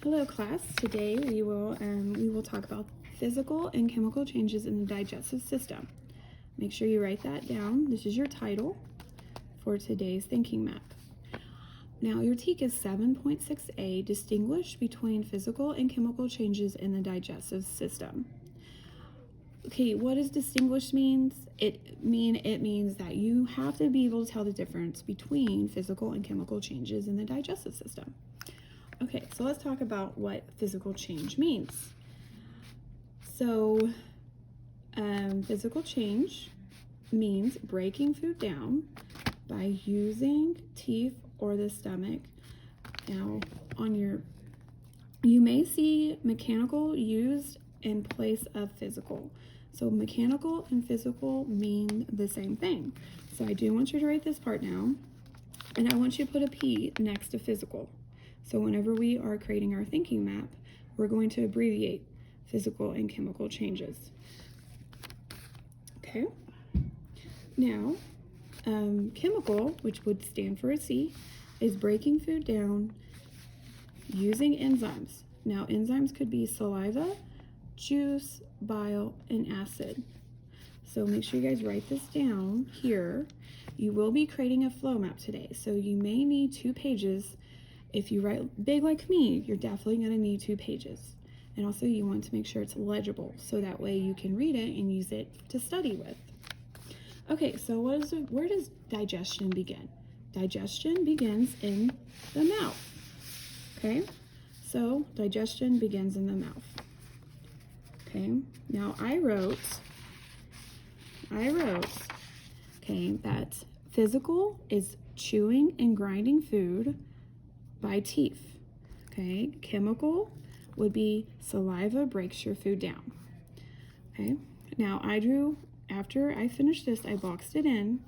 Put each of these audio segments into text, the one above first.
Hello class, today we will talk about physical and chemical changes in the digestive system. Make sure you write that down. This is your title for today's thinking map. Now your TEK is 7.6a, distinguish between physical and chemical changes in the digestive system. Okay, what does distinguish means? It means that you have to be able to tell the difference between physical and chemical changes in the digestive system. Okay, so let's talk about what physical change means. So, physical change means breaking food down by using teeth or the stomach. Now, you may see mechanical used in place of physical. So mechanical and physical mean the same thing. So I do want you to write this part down, and I want you to put a P next to physical. So whenever we are creating our thinking map, we're going to abbreviate physical and chemical changes. Okay. Now, chemical, which would stand for a C, is breaking food down using enzymes. Now, enzymes could be saliva, juice, bile, and acid. So make sure you guys write this down here. You will be creating a flow map today, so you may need 2 pages. If you write big like me, you're definitely going to need 2 pages. And also you want to make sure it's legible, so that way you can read it and use it to study with. Okay, so where does digestion begin? Digestion begins in the mouth. Okay, so digestion begins in the mouth. Okay, now I wrote, okay, that physical is chewing and grinding food by teeth. Okay, chemical would be saliva breaks your food down. Okay, now after I finished this, I boxed it in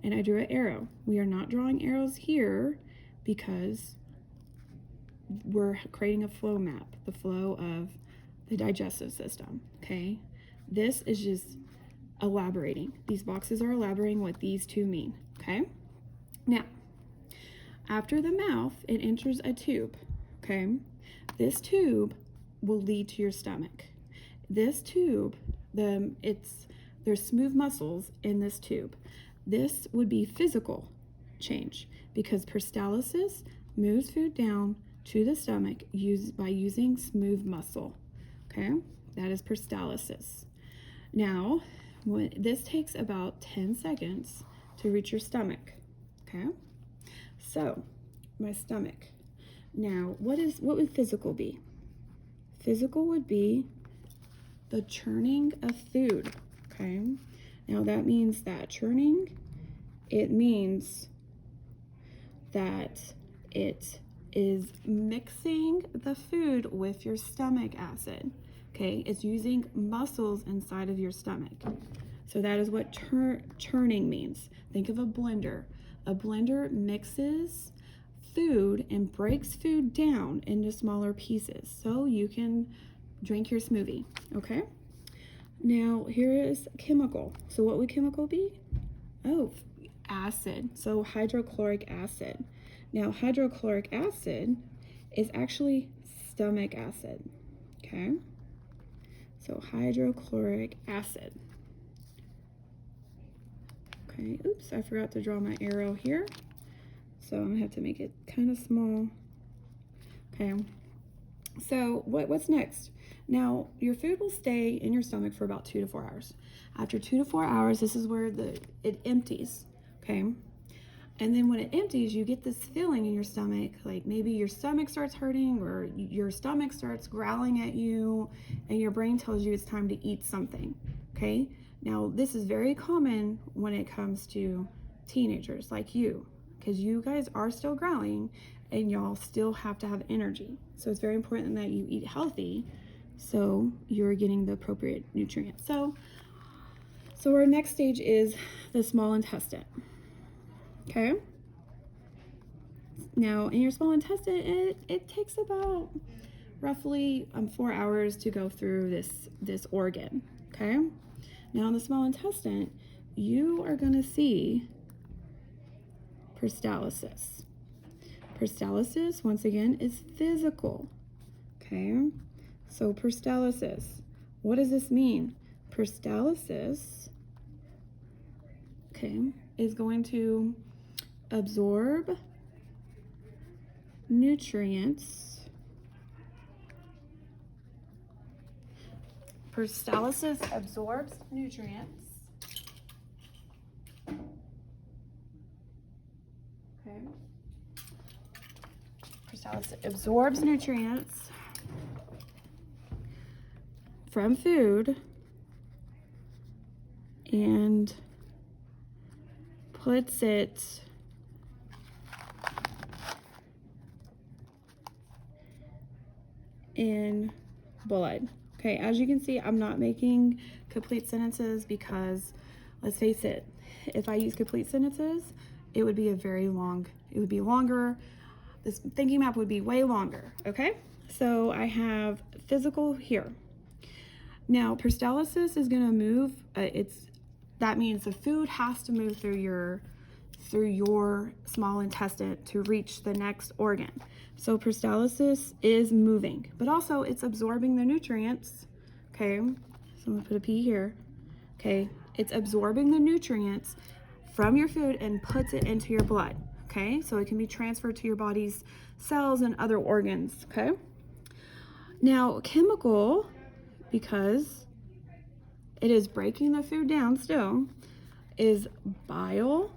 and I drew an arrow. We are not drawing arrows here because we're creating a flow map, the flow of the digestive system. Okay, this is just elaborating. These boxes are elaborating what these two mean. Okay, now after the mouth, it enters a tube. Okay, this tube will lead to your stomach. This tube, there's smooth muscles in this tube. This would be physical change because peristalsis moves food down to the stomach by using smooth muscle. Okay, that is peristalsis. Now, this takes about 10 seconds to reach your stomach. Okay, so my stomach. Now, what would physical be? Physical would be the churning of food. Okay, now that means that churning, it means that it is mixing the food with your stomach acid. Okay, it's using muscles inside of your stomach. So that is what churning means. Think of a blender. A blender mixes food and breaks food down into smaller pieces so you can drink your smoothie. Okay, now here is chemical. So what would chemical be? Oh, acid. So hydrochloric acid. Now hydrochloric acid is actually stomach acid. Okay, so hydrochloric acid. Okay, oops, I forgot to draw my arrow here, so I'm gonna have to make it kind of small. Okay, so what's next? Now your food will stay in your stomach for about 2 to 4 hours. After 2 to 4 hours, this is where it empties. Okay, and then when it empties, you get this feeling in your stomach, like maybe your stomach starts hurting or your stomach starts growling at you, and your brain tells you it's time to eat something. Okay, now this is very common when it comes to teenagers like you, because you guys are still growing and y'all still have to have energy. So it's very important that you eat healthy so you're getting the appropriate nutrients. So our next stage is the small intestine. Okay, now in your small intestine, it takes about roughly 4 hours to go through this organ. Okay, now in the small intestine, you are going to see peristalsis. Peristalsis, once again, is physical. Okay, so peristalsis. What does this mean? Peristalsis, okay, is going to absorb nutrients. Peristalsis absorbs nutrients. Okay. Peristalsis absorbs nutrients from food and puts it in blood. Okay, as you can see, I'm not making complete sentences because, let's face it, if I use complete sentences, it would be longer. This thinking map would be way longer, okay? So I have physical here. Now, peristalsis is gonna move, that means the food has to move through your small intestine to reach the next organ. So peristalsis is moving, but also it's absorbing the nutrients, okay? So I'm gonna put a P here, okay? It's absorbing the nutrients from your food and puts it into your blood, okay? So it can be transferred to your body's cells and other organs, okay? Now, chemical, because it is breaking the food down still, is bile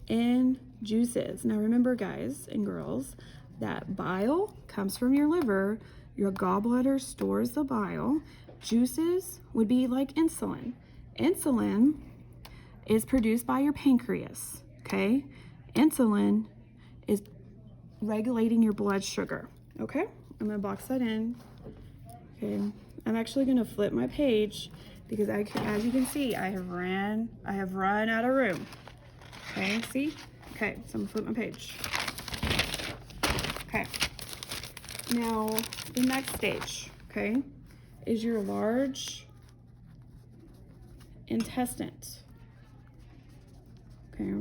and juices. Now remember, guys and girls, that bile comes from your liver. Your gallbladder stores the bile. Juices would be like insulin. Insulin is produced by your pancreas, okay? Insulin is regulating your blood sugar, okay? I'm gonna box that in, okay? I'm actually gonna flip my page because as you can see, I have run out of room. Okay, see? Okay, so I'm gonna flip my page. Okay. Now, the next stage, okay, is your large intestine. Okay.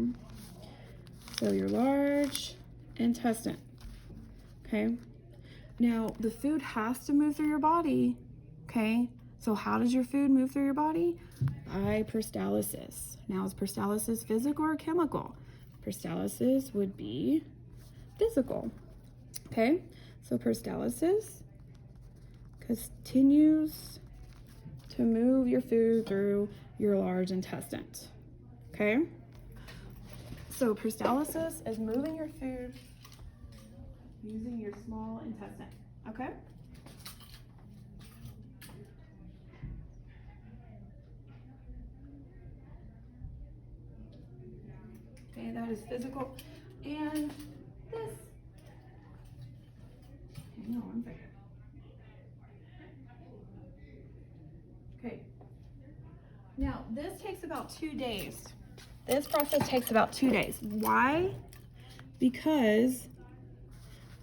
So your large intestine. Okay. Now, the food has to move through your body. Okay. So how does your food move through your body? By peristalsis. Now, is peristalsis physical or chemical? Peristalsis would be physical. Okay, so peristalsis continues to move your food through your large intestine. Okay, so peristalsis is moving your food using your small intestine. Okay. Okay, that is physical. And this, hang on one second. Okay, now this takes about 2 days. This process takes about 2 days. Why? Because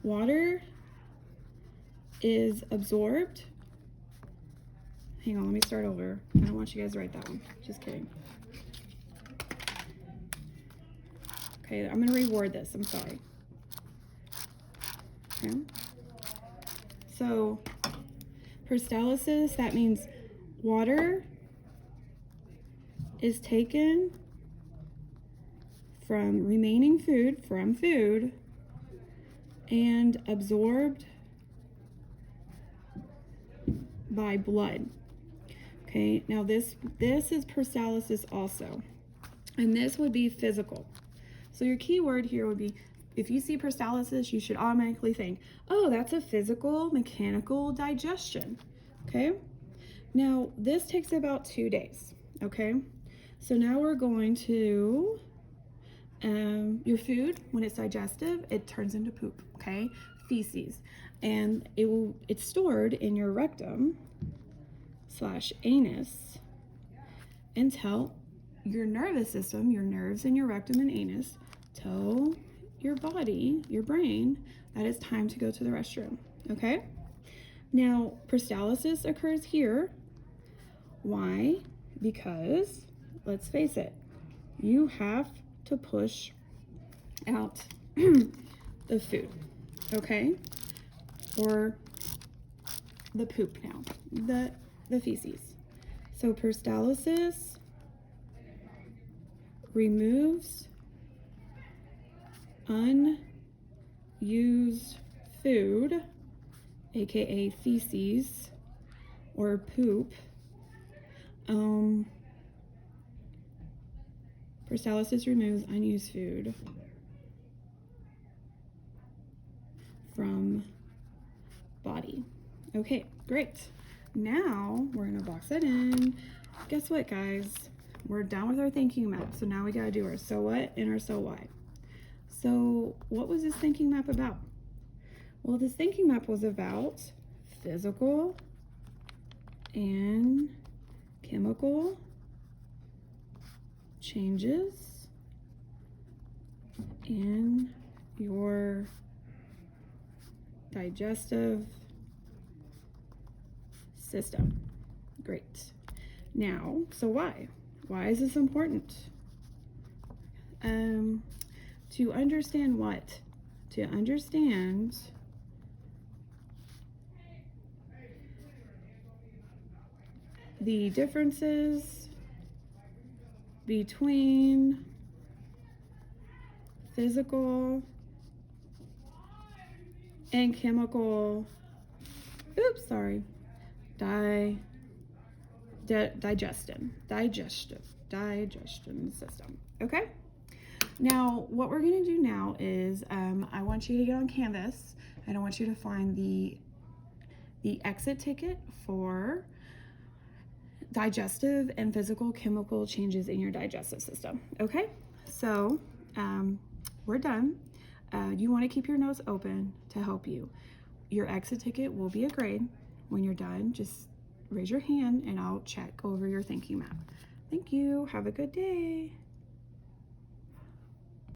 water is absorbed. Hang on, let me start over. I don't want you guys to write that one. Just kidding. Okay, I'm gonna reword this, I'm sorry. Okay. So, peristalsis, that means water is taken from remaining food, and absorbed by blood. Okay, now this is peristalsis also, and this would be physical. So your key word here would be, if you see peristalsis, you should automatically think, oh, that's a physical, mechanical digestion, okay? Now, this takes about 2 days, okay? So now we're going to, your food, when it's digestive, it turns into poop, okay? Feces. And it's stored in your rectum / anus until your nervous system, your nerves in your rectum and anus, tell your body, your brain, that it's time to go to the restroom, okay? Now, peristalsis occurs here. Why? Because, let's face it, you have to push out the food, okay? Or the poop now, the feces. So peristalsis removes unused food, aka feces or poop. Peristalsis removes unused food from body. Okay, great. Now we're gonna box that in. Guess what, guys? We're done with our thinking map. So now we gotta do our so what and our so why. So what was this thinking map about? Well, this thinking map was about physical and chemical changes in your digestive system. Great. Now, so why? Why is this important? To understand what? To understand the differences between physical and chemical, digestion system. Okay? Now, what we're going to do now is I want you to get on Canvas and I want you to find the exit ticket for digestive and physical chemical changes in your digestive system. Okay? So, we're done. You want to keep your notes open to help you. Your exit ticket will be a grade. When you're done, just raise your hand and I'll check over your thinking map. Thank you. Have a good day.